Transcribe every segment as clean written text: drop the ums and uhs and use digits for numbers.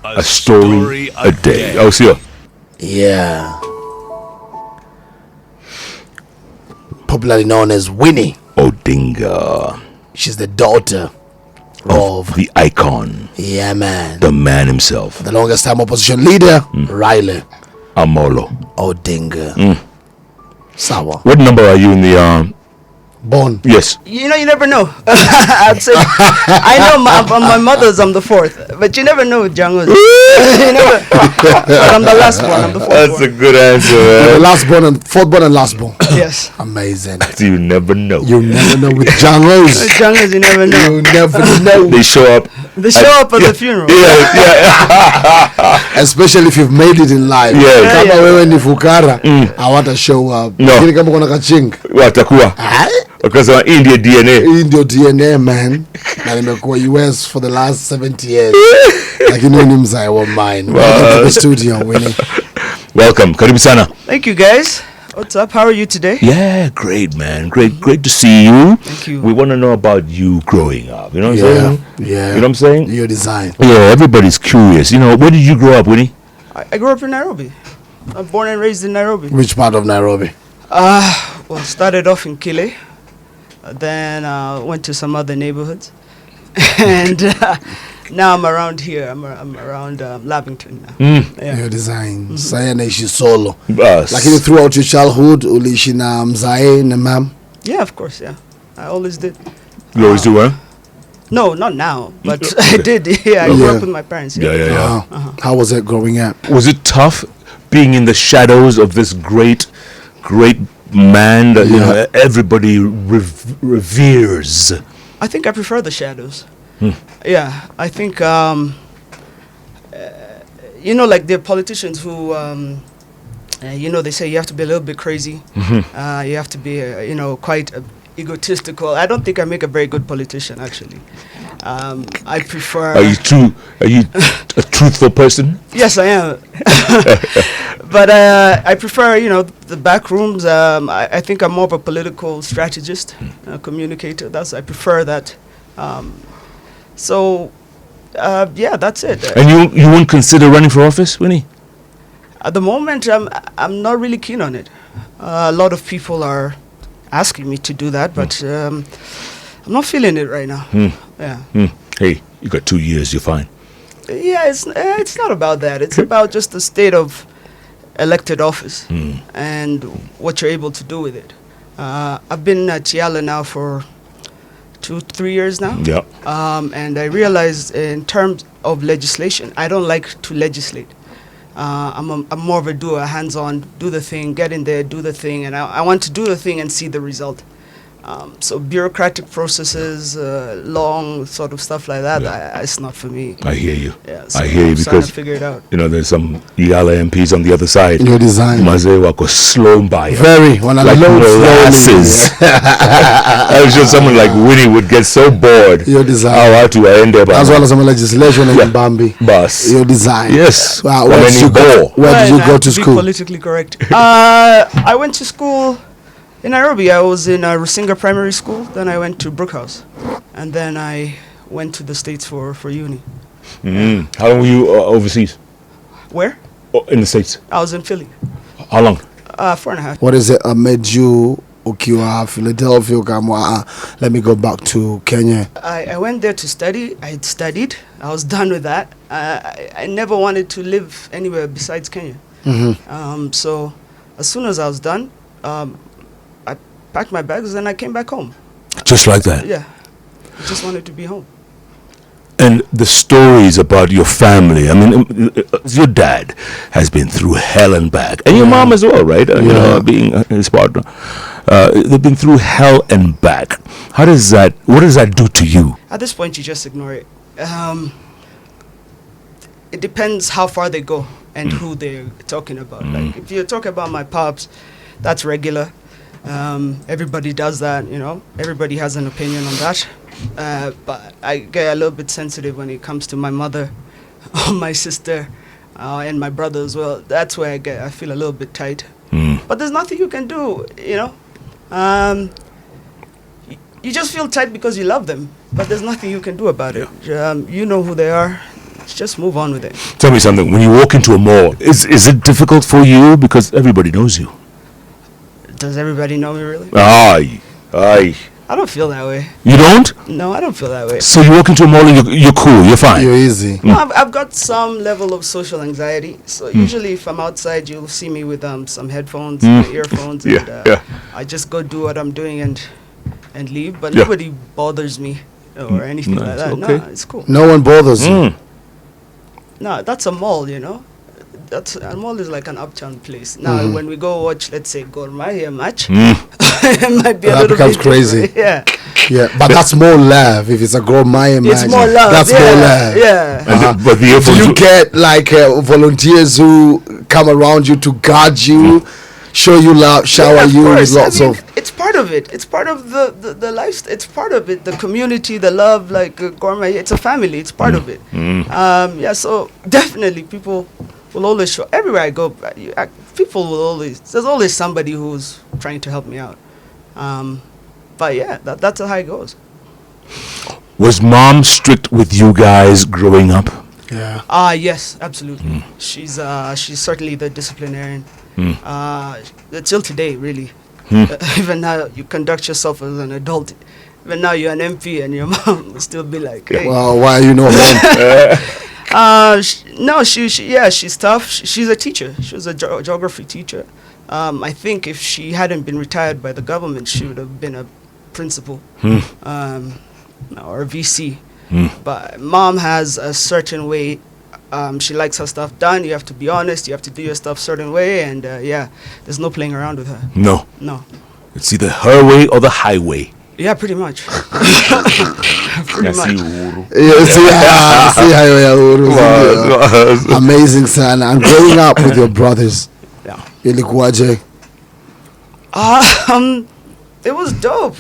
A story a day. Oh, see ya. Yeah. Popularly known as Winnie. Odinga. She's the daughter of the icon. Yeah, man. The man himself. The longest time opposition leader, Raila. Amolo. Odinga. Sawa. What number are you in the Born. Yes. You never know. I'd say I know my mother's. I'm the fourth, but you never know with Django's. You never. But I'm the last born. I'm the fourth. That's born. a good answer, man. The last born and fourth born and last born. Yes. Amazing. You never know. You never know with Django's. With Django's, you never know. You never know. They show up. They show up at the funeral. Yeah. Especially if you've made it in life. Yeah. Kama wewe ni fukara, I want to show up. No. Lakini kama kuna kaching. Watakuwa. Because of India DNA. India DNA, man. Na nimekuwa US for the last 70 years. Lakini wewe ni mzai wa mine. Welcome to the studio, Winnie. Welcome. Karibu sana. Thank you, guys. What's up? How are you today? Yeah, great, man. Great to see you. Thank you. We want to know about you growing up. You know what I'm saying? Yeah. You know what I'm saying? Your design. Yeah, everybody's curious. Where did you grow up, Winnie? I grew up in Nairobi. I'm born and raised in Nairobi. Which part of Nairobi? Well, started off in Kile. Then went to some other neighborhoods. And now I'm around here. I'm around Lavington now. Yeah. Your design. Saya naishi solo. Bus. Lakini throughout your childhood, uliishi na mzae na mam? Yeah, of course, yeah. I always did. You always do well? No, not now, but I did. Yeah, I grew up with my parents. Yeah. How was it growing up? Was it tough being in the shadows of this great man that everybody reveres? I think I prefer the shadows. Yeah, I think like the politicians who they say you have to be a little bit crazy. You have to be quite egotistical. I don't think I make a very good politician, actually. I prefer. Are you a truthful person? Yes, I am. But I prefer, the back rooms. I think I'm more of a political strategist, communicator. I prefer that. That's it. And you won't consider running for office, Winnie? At the moment, I'm not really keen on it. A lot of people are asking me to do that, but I'm not feeling it right now. Yeah. Hey, you got 2 years. You're fine. Yeah, it's not about that. It's about just the state of elected office and what you're able to do with it. I've been at Yala now for 2-3 years now. Yeah. And I realized in terms of legislation, I don't like to legislate. I'm more of a doer, hands-on, do the thing, get in there, do the thing, and I want to do the thing and see the result. So bureaucratic processes, long sort of stuff like that, it's not for me. I hear you. Yeah, so I hear you I'm trying because to figure it out. There's some Yala MPs on the other side. Your design. Mazee wako slow by. Very. When I like molasses. I'm sure someone like Winnie would get so bored. Your design. How to end up as well as some legislation in Bambi. Bus. Your design. Yes. Where did you go to school? Politically correct. I went to school in Nairobi. I was in Rusinga Primary School. Then I went to Brookhouse, and then I went to the States for uni. How long were you overseas? Where? In the States. I was in Philly. How long? 4.5. What is it made you ukiwa Philadelphia ukaamua let me go back to Kenya? I went there to study. I had studied. I was done with that. I never wanted to live anywhere besides Kenya. So as soon as I was done, I packed my bags and I came back home. Just like that? Yeah. I just wanted to be home. And the stories about your family, I mean, your dad has been through hell and back. And your mom as well, right? Being his partner. They've been through hell and back. What does that do to you? At this point, you just ignore it. It depends how far they go and who they're talking about. Like, if you're talking about my pops, that's regular. Everybody does that, Everybody has an opinion on that. But I get a little bit sensitive when it comes to my mother, my sister, and my brother as well. That's where I feel a little bit tight. But there's nothing you can do, You just feel tight because you love them, but there's nothing you can do about it. You know who they are. just move on with it. Tell me something. When you walk into a mall, is it difficult for you because everybody knows you? Does everybody know me really? Aye. I don't feel that way. You don't? No, I don't feel that way. So you walk into a mall and you're cool. You're fine. You're easy. No, I've got some level of social anxiety. So usually if I'm outside, you'll see me with some headphones, earphones, and I just go do what I'm doing and leave. But nobody bothers me or anything like that. Okay. No, it's cool. No one bothers you. No, that's a mall, you know. A mall is like an uptown place. Now, when we go watch, let's say, Gormaya match, it might be a That little becomes bit crazy. different. Yeah, but that's more love. If it's a girl, my It's more love. That's more love. Yeah. But the Do earphones. you get like volunteers who come around you to guard you, show you love, shower Yeah, of you course. with lots I mean, of? It's part of it. It's part of the life. It's part of it. The community, the love, like Gormaya. It's a family. It's part of it. Yeah. So definitely, people will always show. Everywhere I go, people will always. There's always somebody who's trying to help me out. But yeah, that's how it goes. Was mom strict with you guys growing up? Yeah. Yes, absolutely. She's certainly the disciplinarian. Till today, really. Even now, you conduct yourself as an adult. Even now, you're an MP, and your mom will still be like, "Hey." Well, why are you not home? No, she's tough. She's a teacher. She was a geography teacher. I think if she hadn't been retired by the government, she would have been a principal or a VC. But mom has a certain way. She likes her stuff done. You have to be honest. You have to do your stuff certain way. And there's no playing around with her. No. No. It's either her way or the highway. Yeah, pretty much. Pretty much. Yeah, see how you are. Amazing, son. And growing up with your brothers, Yeah. ilikuwaje? It was dope.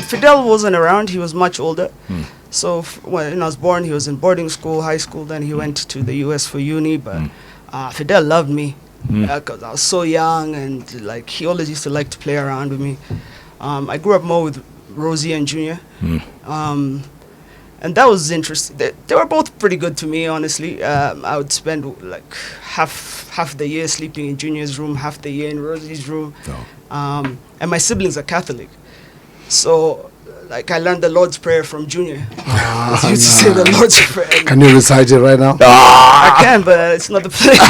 Fidel wasn't around. He was much older. So when I was born, he was in boarding school, high school. Then he went to the U.S. for uni. But Fidel loved me because I was so young, and like he always used to like to play around with me. I grew up more with Rosie and Junior. And that was interesting. They were both pretty good to me, honestly. I would spend like half the year sleeping in Junior's room, half the year in Rosie's room. And my siblings are Catholic. So, like, I learned the Lord's Prayer from Junior. I used to say the Lord's Prayer. Can you recite it right now? I can, but it's not the place.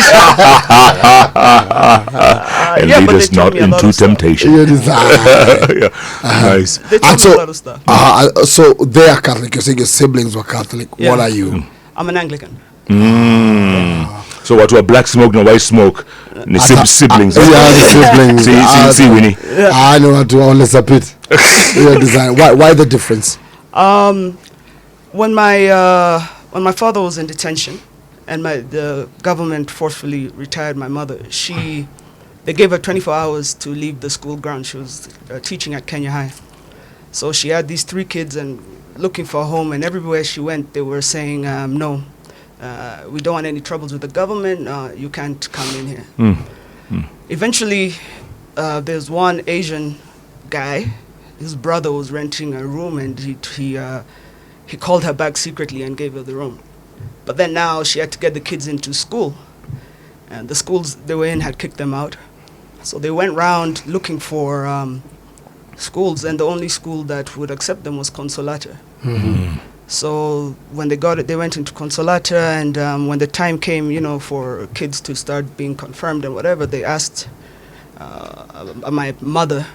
And yeah, lead but us they taught not me a lot into of stuff. temptation. You decide. Nice. They taught me a lot of stuff. So they are Catholic. You're saying your siblings were Catholic. Yeah. What are you? I'm an Anglican. So what? What? Black smoke, no white smoke. The siblings. Yeah, the siblings. See, Winnie. I know how to only submit. You design. Why the difference? When my father was in detention, and the government forcefully retired my mother, they gave her 24 hours to leave the school ground. She was teaching at Kenya High, so she had these 3 kids and looking for a home. And everywhere she went, they were saying, "No, we don't want any troubles with the government. You can't come in here." Eventually, there's one Asian guy. His brother was renting a room, and he called her back secretly and gave her the room. But then now she had to get the kids into school, and the schools they were in had kicked them out. So they went round looking for schools, and the only school that would accept them was Consolata. So when they got it, they went into Consolata, and when the time came, for kids to start being confirmed and whatever, they asked my mother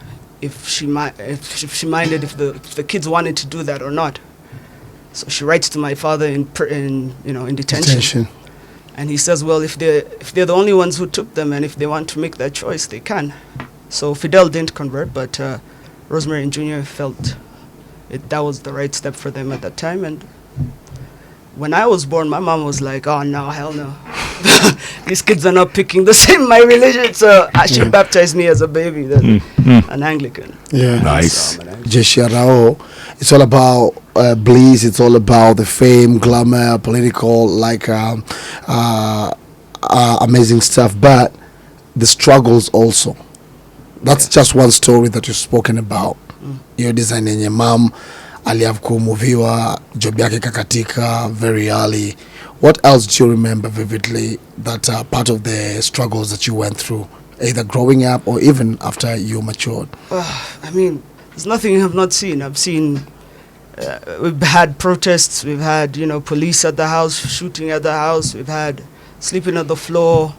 if she minded if the kids wanted to do that or not. So she writes to my father in detention. And he says, well, if they're the only ones who took them, and if they want to make that choice, they can. So Fidel didn't convert, but Rosemary and Junior felt that was the right step for them at that time. And when I was born, my mom was like, "Oh no, hell no, these kids are not picking my religion." So she baptized me as a baby, then an Anglican. Yeah, nice. So I'm an Anglican. Jeshiarao, it's all about bliss. It's all about the fame, glamour, political, amazing stuff. But the struggles also. That's just one story that you've spoken about. You're designing your mom. alihave kumoviwa, job yake kakatika very early. What else do you remember vividly that are part of the struggles that you went through, either growing up or even after you matured? I mean, there's nothing I've not seen. I've seen, we've had protests, we've had, police at the house, shooting at the house, we've had sleeping on the floor.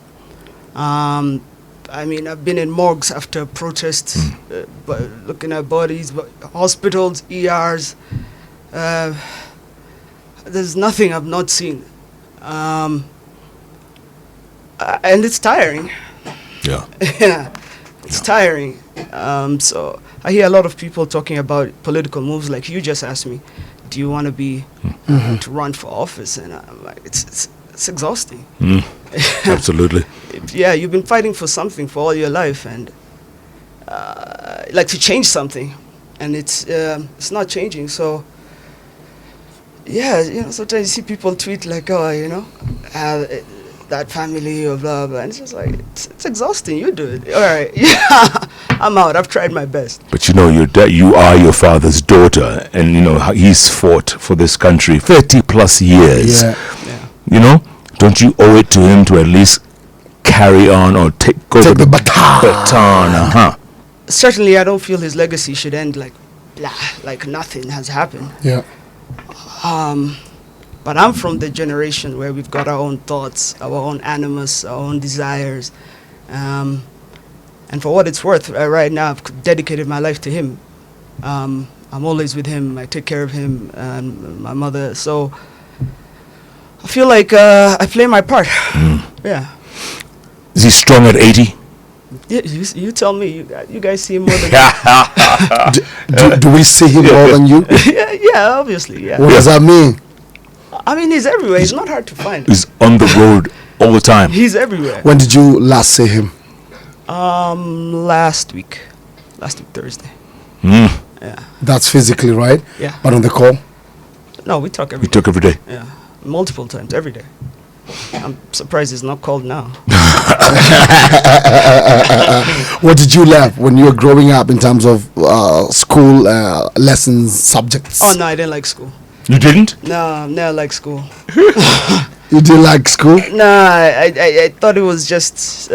I mean, I've been in morgues after protests, looking at bodies, hospitals, ERs. There's nothing I've not seen. And it's tiring. Yeah. Yeah, it's tiring. So I hear a lot of people talking about political moves, like you just asked me, do you want to be to run for office? And I'm like, it's exhausting. Absolutely. Yeah, you've been fighting for something for all your life, and like to change something, and it's not changing. So yeah, sometimes you see people tweet like, oh, that family or blah blah, and it's just like it's exhausting. You do it, all right? Yeah, I'm out. I've tried my best. But you are your father's daughter, and he's fought for this country 30+ years. Yeah. Don't you owe it to him to at least carry on or take the baton? Certainly, I don't feel his legacy should end like nothing has happened. Yeah. But I'm from the generation where we've got our own thoughts, our own animus, our own desires. And for what it's worth, right now I've dedicated my life to him. I'm always with him. I take care of him and my mother. So I feel like I play my part. Yeah. Is he strong at 80? Yeah, you tell me. You guys see him more than me. do we see him more than you? Yeah, obviously. Yeah. What does that mean? I mean, he's everywhere. He's not hard to find. He's on the road all the time. He's everywhere. When did you last see him? Last week Thursday. Yeah. That's physically, right? Yeah. But on the call? No, we talk every We day. talk every day. Yeah, multiple times, every day. I'm surprised it's not called now. What did you learn when you were growing up in terms of school lessons, subjects? Oh, no, I didn't like school. You didn't? No, never liked school. You didn't like school? No, I thought it was just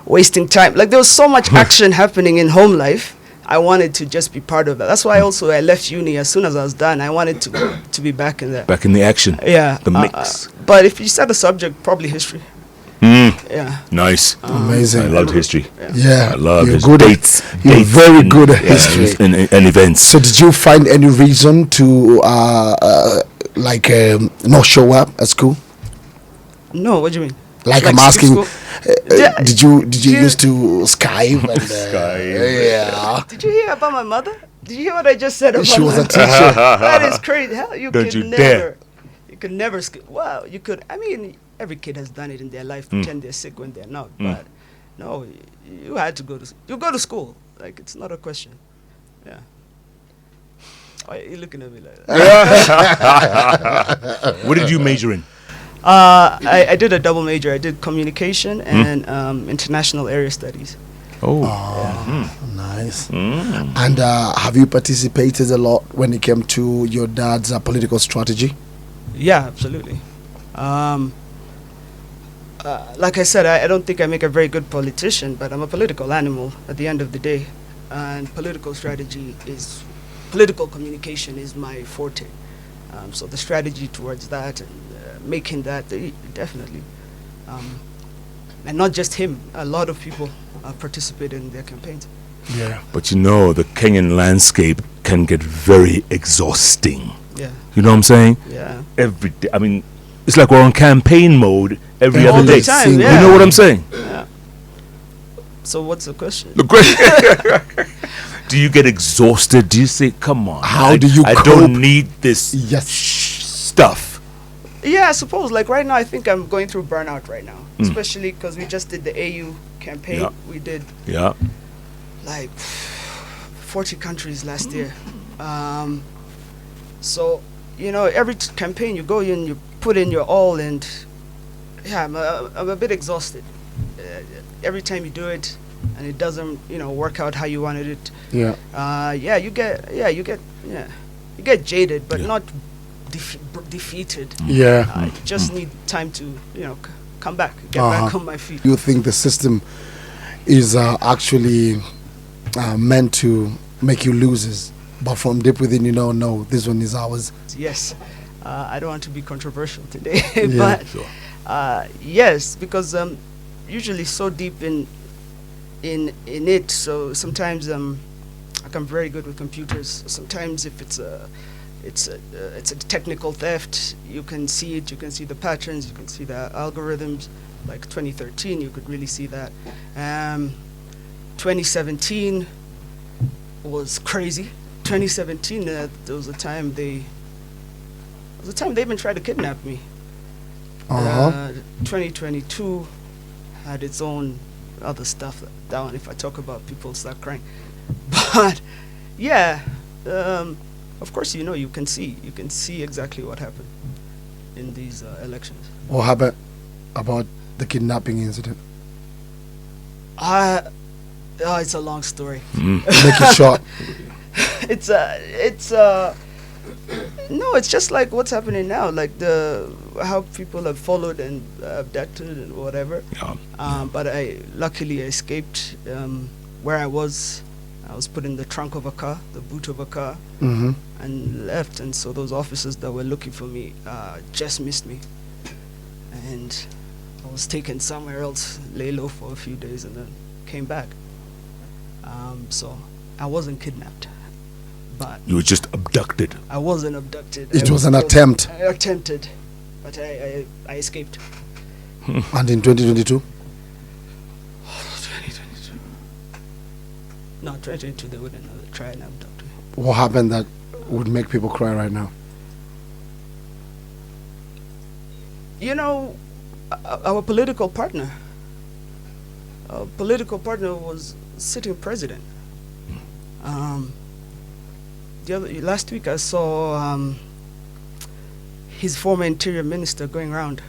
wasting time. Like, there was so much action happening in home life. I wanted to just be part of that. That's why also I left uni as soon as I was done. I wanted to be back in there. Back in the action. Yeah. The mix. But if you said a subject, probably history. Yeah. Nice. Amazing. I loved history. Yeah. I love You're history. good Dates. You're very good at yeah, history. and events. So did you find any reason to not show up at school? No, what do you mean? Like Like I'm asking, skip Yeah, did you you- used to Skype? And, Skype. Yeah. Did you hear about my mother? Did you hear what I just said about She was my a teacher. That is crazy. Hell, you Don't could you never. dare. You could never. Wow, you could. I mean, every kid has done it in their life. Pretend they're sick when they're not. But no, you had to go to. You go to school. Like, it's not a question. Yeah. Why are you looking at me like that? What did you major in? I did a double major. I did communication and international area studies. Oh. Nice. And have you participated a lot when it came to your dad's political strategy? Yeah, absolutely. Like I said, I don't think I make a very good politician, but I'm a political animal at the end of the day. And political communication is my forte. So the strategy towards that and making that, definitely. And not just him, a lot of people participated in their campaigns. Yeah. But the Kenyan landscape can get very exhausting. Yeah, You know what I'm saying? yeah. Every day. I mean, it's like we're on campaign mode every All other the day. time, You yeah. know what I'm saying? So what's the question? The question. Do you get exhausted? Do you say, come on. How do you I cope? don't need this Yes. stuff. Yeah, I suppose. Like right now, I think I'm going through burnout right now, especially because we just did the AU campaign. Yeah. We did Yeah. like 40 countries last year. So, every campaign you go in, you put in your all, and yeah, I'm a bit exhausted. Every time you do it, and it doesn't, work out how you wanted it. Yeah. You get. you get jaded, but Yeah. not defeated. Yeah. I just need time to, come back, get back on my feet. You think the system is actually meant to make you losers, but from deep within you know, no, this one is ours. Yes, I don't want to be controversial today, Yeah. but Sure. yes, because usually so deep in it. So sometimes like I'm very good with computers. Sometimes if it's a technical theft, you can see it. You can see the patterns. You can see the algorithms. Like 2013, you could really see that. 2017 was crazy. 2017, there was a time they even tried to kidnap me. 2022 had its own other stuff. That one, if I talk about, people start crying. But yeah, of course, you can see exactly what happened in these elections. What happened about the kidnapping incident? It's a long story. Mm. Make it short. It's just like what's happening now, like how people have followed and abducted and whatever. Yeah. But I luckily escaped. Where I was put in the trunk of a car, the boot of a car, Mm-hmm. and left. And so those officers that were looking for me just missed me, and I was taken somewhere else, lay low for a few days, and then came back. So I wasn't kidnapped, but You were just abducted. I wasn't abducted. It I was an attempt. I attempted, but I escaped. And in 2022? 2022. No, 2022 they wouldn't try and abduct me. What happened that would make people cry right now? Our political partner. Our political partner was sitting president. Last week I saw his former interior minister going around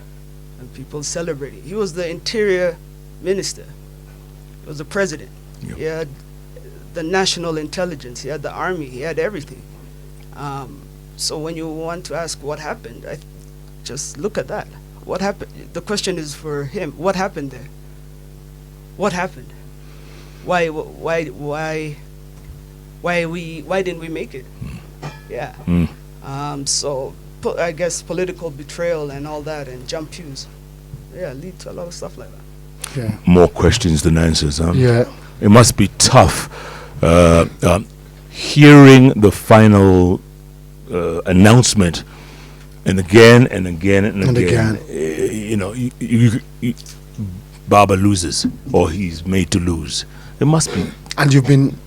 and people celebrating. He was the interior minister. He was the president. Yep. He had the national intelligence. He had the army. He had everything. So when you want to ask what happened, just look at that. What happened? The question is for him. What happened there? What happened? Why didn't we make it? Yeah. So I guess political betrayal and all that and jump pews, lead to a lot of stuff like that. Yeah. More questions than answers, huh? Yeah. It must be tough hearing the final announcement and again and again and again. Baba loses or he's made to lose. It must be And you've been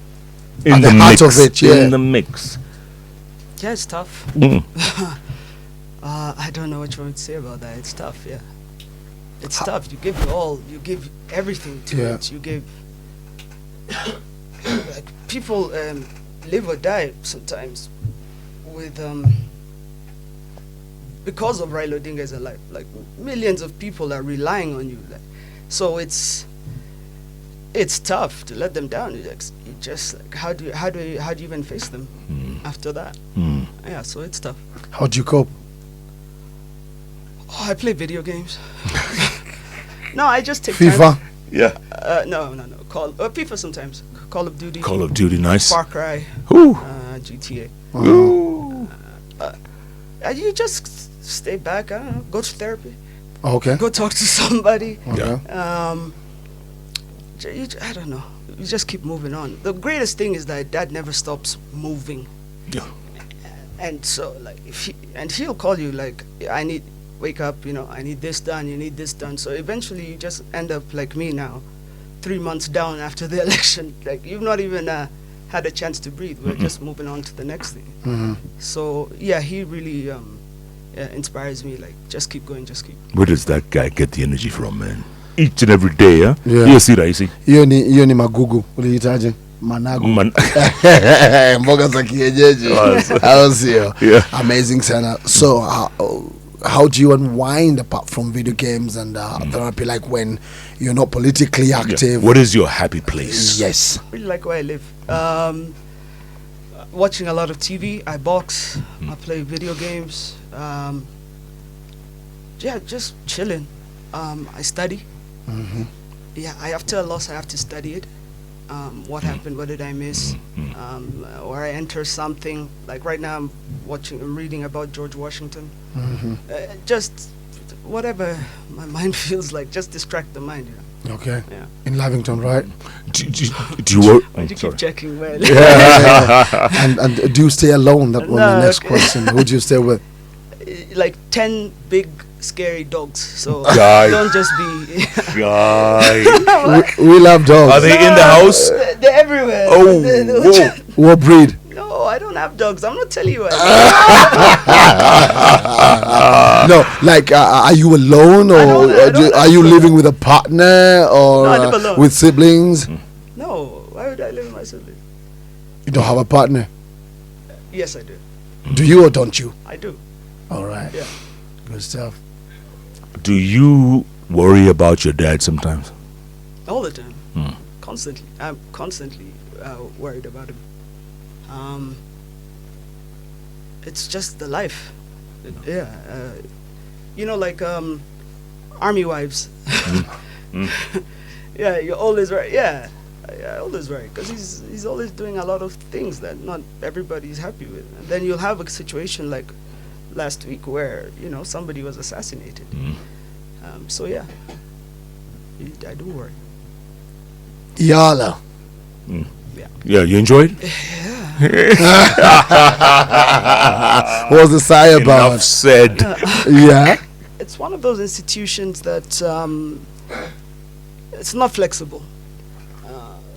in at the the heart mix. of it, yeah. In the mix. Yeah, it's tough. Mm. I don't know what you want to say about that. It's tough, yeah. It's tough. You give your all. You give everything to Yeah. it. You give. Like people live or die sometimes with because of Raila Odinga's life. Like millions of people are relying on you. Like, so it's tough to let them down. You just like how do you even face them after that? Yeah, so it's tough. How do you cope? Oh, I play video games. No, I just take FIFA? time. Yeah. No. FIFA sometimes. Call of Duty. Call of Duty, nice. Far Cry. Ooh. GTA. Ooh. You just stay back. I don't know. Go to therapy. Okay. Go talk to somebody. Okay. I don't know. You just keep moving on. The greatest thing is that Dad never stops moving. Yeah. And so, like, he'll call you like, wake up, I need this done, you need this done. So eventually you just end up like me now, 3 months down after the election. Like, you've not even had a chance to breathe. We're just moving on to the next thing. Mm-hmm. So, yeah, he really inspires me. Like, just keep going, just keep. Where does that guy get the energy from, man? Each and every day, huh? Yeah. You see, Raisi. Hiyo ni magugu ulihitaji managu mboga za kienyeji au sio? Yeah. Amazing sana. So how do you unwind apart from video games and therapy, like when you're not politically active? What is your happy place? Yes. Really like where I live. watching a lot of TV. I box. I play video games. Yeah, just chilling. I study. Mm-hmm. Yeah, after a loss, I have to study it. What happened? What did I miss? Or I enter something. Like right now, I'm reading about George Washington. Mm-hmm. Just whatever my mind feels like, just distract the mind. You know? Okay. Yeah. In Lavington, right? Do you work? Why do you keep checking, man? And do you stay alone? That was No, the next okay. question. Who do you stay with? Like 10 big scary dogs. So Guy. don't just be. Guy. We love dogs. Are they in the house? They're everywhere. Oh, whoa. What breed? No, I don't have dogs. I'm not telling you. No, like, are you alone, or I don't are you living with a partner, or No, I live alone. with siblings? No, why would I live with my sibling? You don't have a partner. Yes, I do. Do you or don't you? I do. All right. Yeah. Good stuff. Do you worry about your dad sometimes? All the time. Constantly. I'm constantly worried about him. It's just the life. Yeah. You know, like army wives. Yeah, you're always right. Yeah, always right. Because he's always doing a lot of things that not everybody's happy with. And then you'll have a situation like last week where, you know, somebody was assassinated. So yeah, I do worry. Yala. Yeah, you enjoyed? What was the sigh about? Enough said. Yeah. It's one of those institutions that it's not flexible,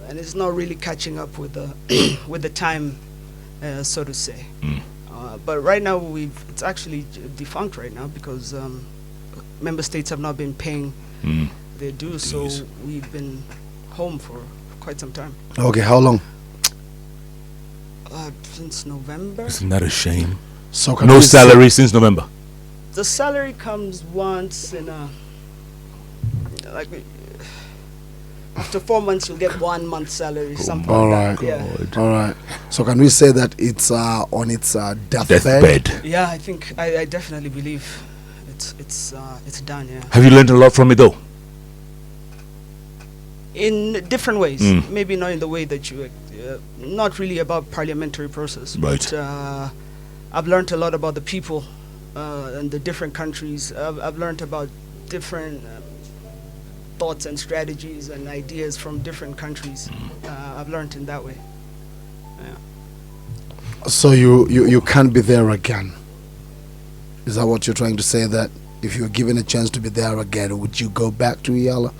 and it's not really catching up with the with the time, so to say. But right now it's actually defunct right now because member states have not been paying their dues, so we've been home for quite some time. Okay, how long? Since November. Isn't that a shame? So can No we salary since November. The salary comes once in a after 4 months you'll get 1 month's salary, something All like right. that. Yeah. All right. So can we say that it's on its deathbed? Deathbed. Yeah, I think I definitely believe it's done. Yeah. Have you learned a lot from it though? In different ways, maybe not in the way that you, not really about parliamentary process. Right. But I've learned a lot about the people and the different countries. I've learned about different thoughts and strategies and ideas from different countries. I've learned in that way. Yeah. So you can't be there again. Is that what you're trying to say? That if you were given a chance to be there again, would you go back to Yala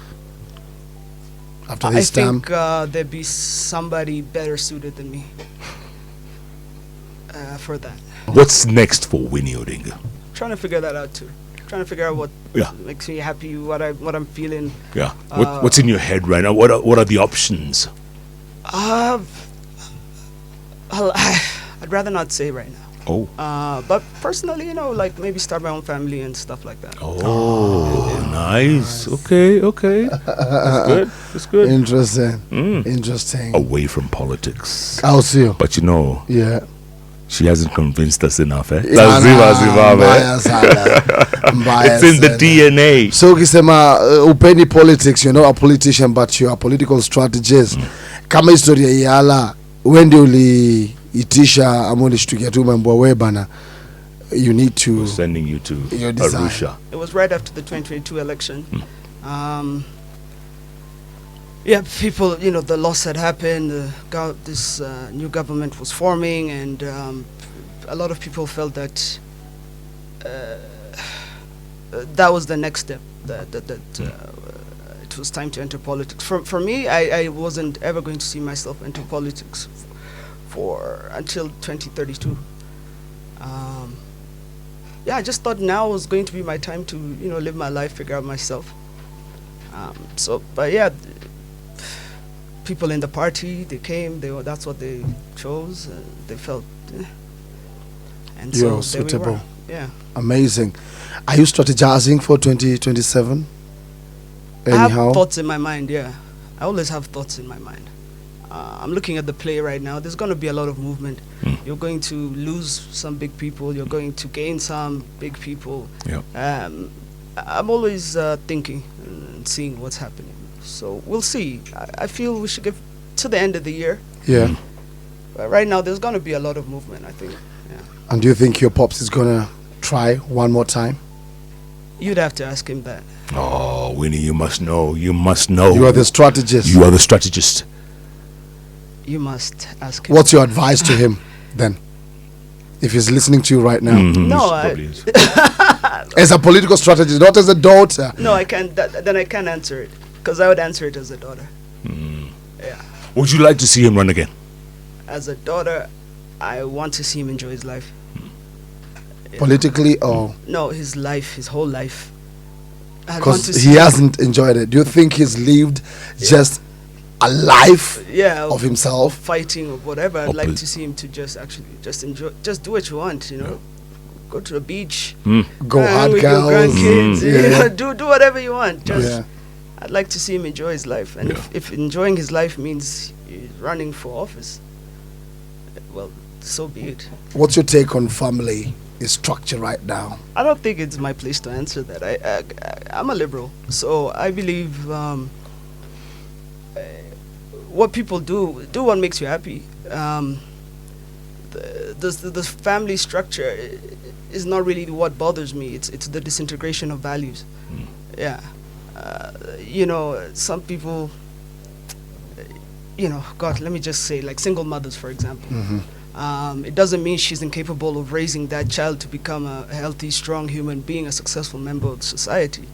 after this time? I think there'd be somebody better suited than me for that. What's next for Winnie Odinga? Trying to figure that out too. Trying to figure out what makes me happy, what I'm feeling. Yeah. What's in your head right now? What are the options? I'd rather not say right now. Oh. But personally, like maybe start my own family and stuff like that. Oh, nice. Okay. That's good. Interesting. Interesting. Away from politics. I'll see you. But Yeah. she hasn't convinced us enough, eh? Bias, It's in the DNA. So ukisema upendi politics, you're not a politician but you're a political strategist. Kama historia Yala, wende uliitisha ama ulishtukia tu mambo we bana, you need to Sending you to your design. Arusha. It was right after the 2022 election. Yeah, people, the loss had happened. This new government was forming, and a lot of people felt that that was the next step. That it was time to enter politics. For me, I wasn't ever going to see myself enter politics until 2032. Yeah, I just thought now was going to be my time to live my life, figure out myself. But yeah. People in the party, they came. That's what they chose. They felt, and You're so there we suitable. were. Yeah. Amazing. Are you strategizing for 2027? I Anyhow, have thoughts in my mind. Yeah, I always have thoughts in my mind. I'm looking at the play right now. There's going to be a lot of movement. You're going to lose some big people. You're going to gain some big people. Yeah. I'm always thinking and seeing what's happening. So we'll see. I feel we should give to the end of the year. Yeah. But right now, there's going to be a lot of movement, I think. Yeah. And do you think your pops is going to try one more time? You'd have to ask him that. Oh, Winnie, you must know. You must know. You are the strategist. You are the strategist. You must ask him. What's your advice to him then? If he's listening to you right now. No, Probably is. As a political strategist, not as a daughter. No, I can't. Then I can't answer it because I would answer it as a daughter. Yeah, Would you like to see him run again? as a daughter, I want to see him enjoy his life. Politically or... No, his life, his whole life. I want Because to he see him- hasn't enjoyed it. Do you think he's lived just a life yeah, of himself? fighting or whatever. I'd like Opposite. to see him to just actually just enjoy, just do what you want. You know, go to the beach, Go hang hard with your girls. grandkids. You Yeah. know, do whatever you want. Just Yeah. I'd like to see him enjoy his life, and if enjoying his life means he's running for office, well, so be it. What's your take on family structure right now? I don't think it's my place to answer that. I'm a liberal, so I believe what people do what makes you happy. The family structure is not really what bothers me. It's the disintegration of values. Yeah, you know, some people. You know, God, let me just say, like single mothers, for example. It doesn't mean she's incapable of raising that child to become a healthy, strong human being, a successful member of society.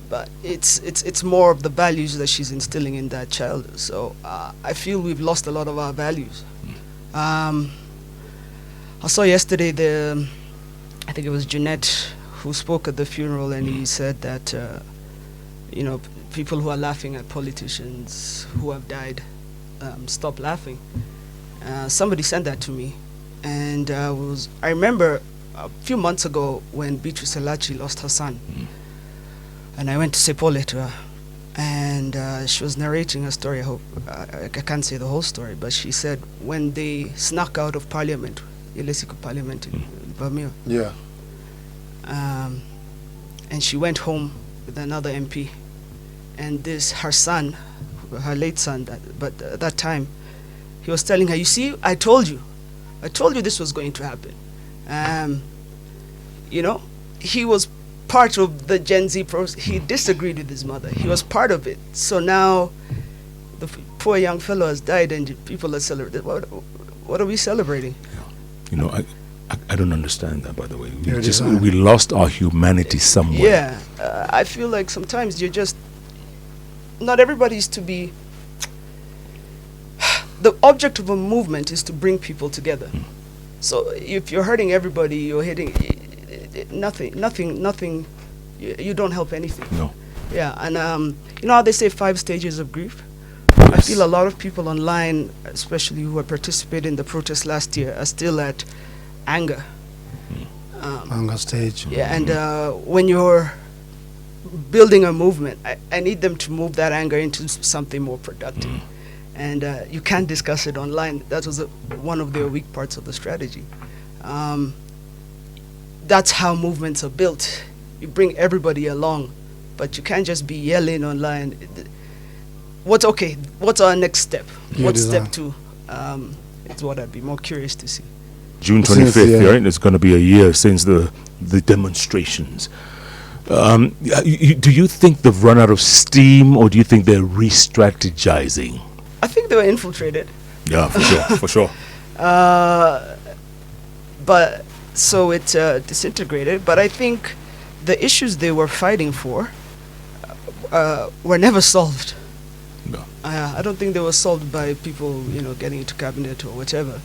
But it's more of the values that she's instilling in that child. So I feel we've lost a lot of our values. I saw yesterday I think it was Jeanette who spoke at the funeral, and he said that you know, people who are laughing at politicians who have died, stop laughing. Somebody sent that to me, and I remember a few months ago when Beatrice Elachi lost her son, and I went to Sepole to her, and she was narrating a story. I hope I can't say the whole story, but she said when they snuck out of Parliament, Ilesico Parliament in Bamio, Yeah. and she went home with another MP, and her son, her late son, but at that time, he was telling her, "You see, I told you this was going to happen." You know, he was part of the Gen Z process. He disagreed with his mother. He was part of it. So now, the poor young fellow has died, and people are celebrating. What are we celebrating? You know, I don't understand that, by the way. Yeah, it is hard. We lost our humanity somewhere. Yeah, I feel like sometimes you're just, not everybody's to be, the object of a movement is to bring people together. So if you're hurting everybody, you're hitting nothing, you don't help anything. No. Yeah, and you know how they say 5 stages of grief? I feel a lot of people online, especially who have participated in the protest last year, are still at anger. Anger stage. Yeah, and when you're building a movement, I need them to move that anger into something more productive. And you can't discuss it online. That was one of the weak parts of the strategy. That's how movements are built. You bring everybody along, but you can't just be yelling online. What's our next step? Yeah, What's design. step 2? It's what I'd be more curious to see. June Since, 25th, yeah. right? It's going to be a year since the demonstrations. Do you think they've run out of steam, or do you think they're re-strategizing? I think they were infiltrated. Yeah, for sure, for sure. But so it disintegrated. But I think the issues they were fighting for were never solved. No. I don't think they were solved by people, you know, getting into cabinet or whatever.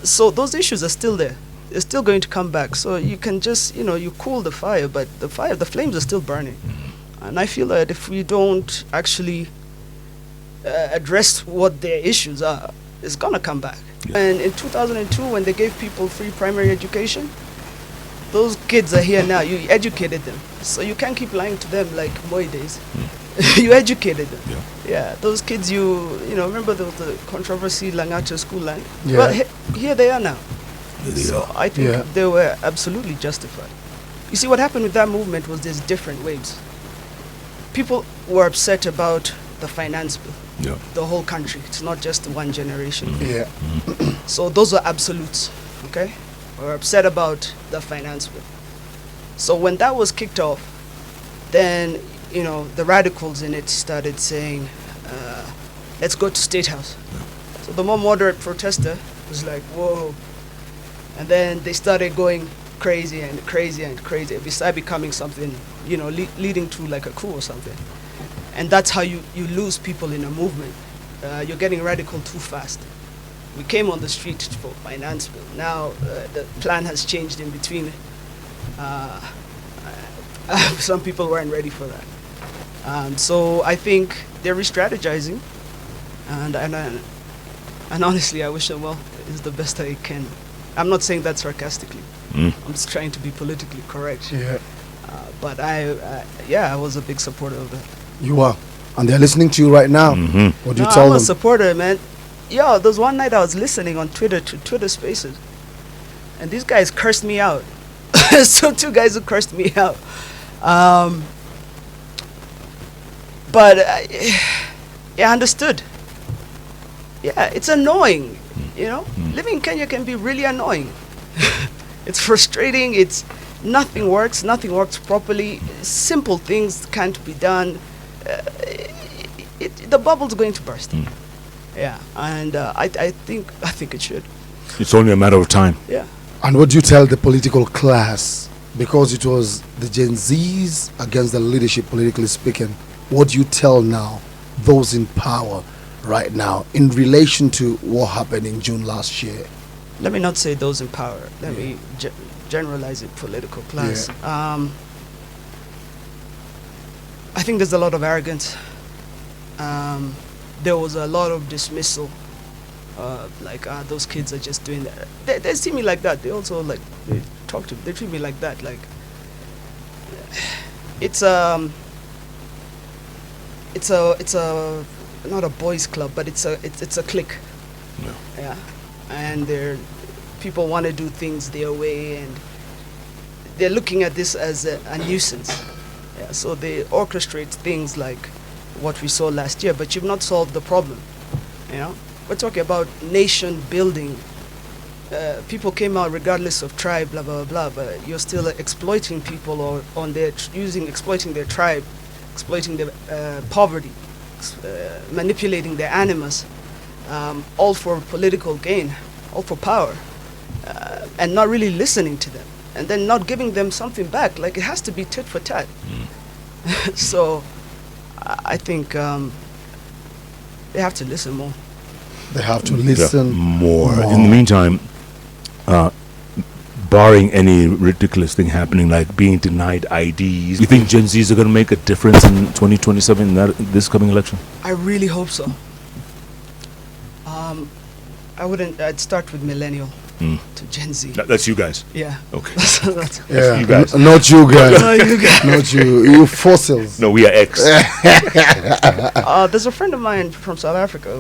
So those issues are still there. They're still going to come back. So you can just, you know, you cool the fire, but the flames are still burning. And I feel that if we don't actually address what their issues are, it's gonna come back. Yeah. And in 2002, when they gave people free primary education, those kids are here now. You educated them, so you can't keep lying to them like Moi days. You educated them. Yeah. Yeah, those kids, you know, remember the controversy Langata school line? Yeah. Well, here they are now. They So are. I think Yeah. they were absolutely justified. You see, what happened with that movement was there's different waves. People were upset about the finance bill, Yeah. the whole country. It's not just one generation. Yeah. So those are absolutes, okay? We're upset about the finance bill. So when that was kicked off, then, you know, the radicals in it started saying, let's go to State House. So the more moderate protester was like, whoa. And then they started going crazy and crazy and crazy. It started becoming something, you know, leading to like a coup or something. And that's how you lose people in a movement. You're getting radical too fast. We came on the street for finance bill. Now the plan has changed in between. Some people weren't ready for that. So I think they're re-strategizing, and honestly, I wish them well. It's the best I can. I'm not saying that sarcastically. I'm just trying to be politically correct. Yeah. But I was a big supporter of that. You are. And they're listening to you right now. What do you tell I'm a them? supporter, man. Yo, there's one night I was listening on Twitter to Twitter Spaces, and these guys cursed me out. So two guys who cursed me out. But I understood. Yeah, it's annoying, you know. Living in Kenya can be really annoying. It's frustrating. It's nothing works properly. Simple things can't be done. The bubble's going to burst. Yeah, and I think it should. It's only a matter of time. Yeah. And what do you tell the political class? Because it was the Gen Zs against the leadership, politically speaking. What do you tell now those in power right now in relation to what happened in June last year? Let me not say those in power. Let me generalize it, political class. I think there's a lot of arrogance. There was a lot of dismissal. Those kids are just doing that. They see me like that. They also they treat me like that. Like it's a not a boys club, but it's a clique. Yeah, and people want to do things their way, and they're looking at this as a nuisance. Yeah, so they orchestrate things like what we saw last year, but you've not solved the problem. You know, we're talking about nation building. People came out regardless of tribe, blah blah blah, but you're still exploiting people or exploiting their tribe, exploiting their poverty, manipulating their animus, all for political gain, all for power, and not really listening to them, and then not giving them something back. Like, it has to be tit for tat. So I think they have to listen more. They have to listen more. In the meantime, barring any ridiculous thing happening like being denied IDs, you think Gen Zs are going to make a difference in 2027 in this coming election? I really hope so. I'd start with millennial to Gen Z. That's you guys. Yeah. Okay. That's Yeah, you guys. not you guys. No, you guys. Not you fossils. No, we are X. There's a friend of mine from South Africa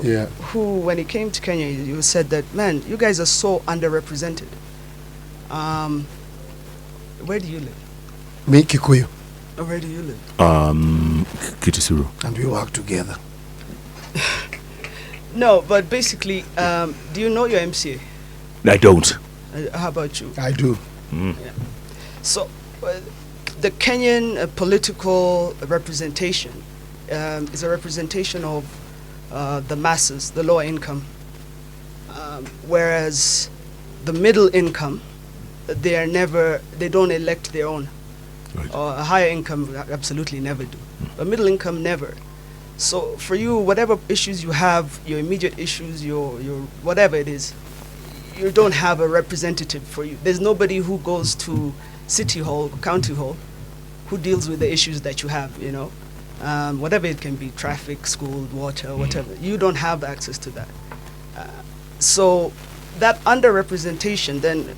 who, when he came to Kenya, he said that, man, you guys are so underrepresented. Where do you live? Me, Kikuyu. Where do you live? Kitisuru. And we work together. No, but basically, do you know your MCA? I don't. How about you? I do. Yeah. So, the Kenyan political representation is a representation of the masses, the lower income, whereas the middle income, they don't elect their own. Right. A higher income absolutely never do, but middle income never. So for you, whatever issues you have, your immediate issues, your whatever it is, you don't have a representative for you. There's nobody who goes to city hall, county hall, who deals with the issues that you have, you know. Whatever it can be, traffic, school, water, whatever. You don't have access to that. So that underrepresentation then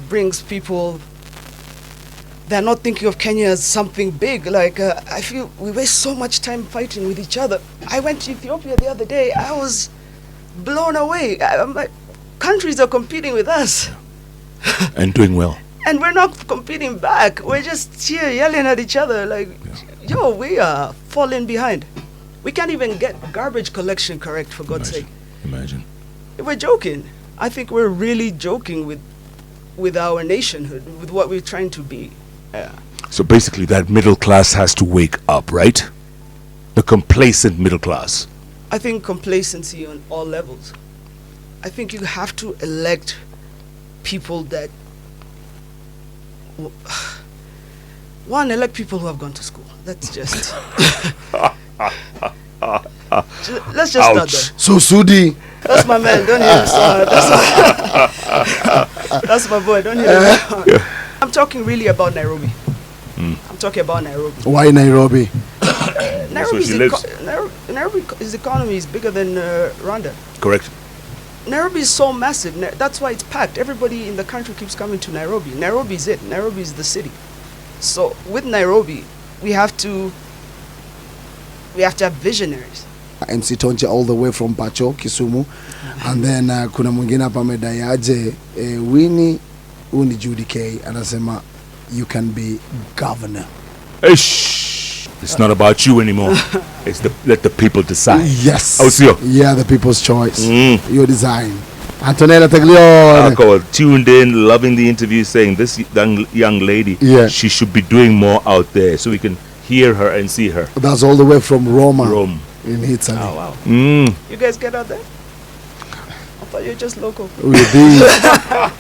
brings people they're not thinking of Kenya as something big. Like, I feel we waste so much time fighting with each other. I went to Ethiopia the other day. I was blown away. I'm like, countries are competing with us. And doing well. And we're not competing back. We're just here yelling at each other like, yo, we are falling behind. We can't even get garbage collection correct, for God's sake. Imagine. We're joking. I think we're really joking with our nationhood, with what we're trying to be. So basically that middle class has to wake up, right? The complacent middle class. I think complacency on all levels. I think you have to elect people that... One, elect people who have gone to school. That's just... Let's just start there. So Sudi. That's my man. Don't hear him. That's my boy. Don't hear him. Yeah. I'm talking really about Nairobi. I'm talking about Nairobi. Why Nairobi? Nairobi's economy is bigger than Rwanda. Correct. Nairobi is so massive. That's why it's packed. Everybody in the country keeps coming to Nairobi. Nairobi is it. Nairobi is the city. So with Nairobi, we have to have visionaries. MC Tonche all the way from Pacho, Kisumu. And then kuna mwingine hapa amedai aje Winnie uni Judy K anasema you can be governor. Ish. It's not about you anymore. It's let the people decide. Yes. Ausio. Yeah, the people's choice. Your design. Antonella Taglione. Tuned in, loving the interview, saying this young lady, she should be doing more out there so we can hear her and see her. That's all the way from Rome. In Italy. Oh, wow. You guys get out there? I thought you were just local. We're big.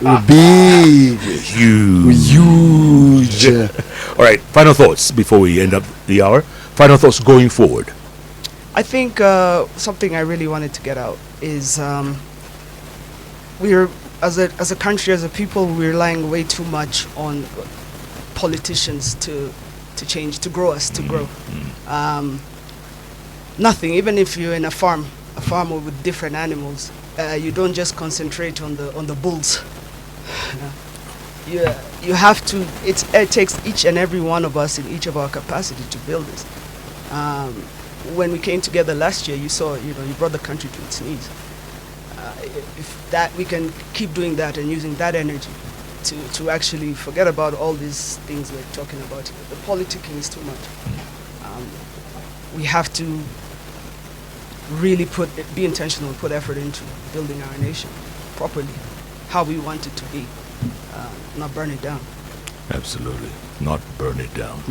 We're big. We're huge. All right, final thoughts before we end up the hour. Final thoughts going forward. I think something I really wanted to get out is we're, as a country, as a people, we're relying way too much on politicians to change, to grow us, to grow. Nothing, even if you're in a farmer with different animals, you don't just concentrate on the bulls. You have to. It takes each and every one of us in each of our capacity to build this. When we came together last year, you saw, you brought the country to its knees. If that we can keep doing that and using that energy to actually forget about all these things we're talking about here. The politicking is too much. We have to really be intentional and put effort into building our nation properly, how we want it to be, not burn it down. Absolutely, not burn it down.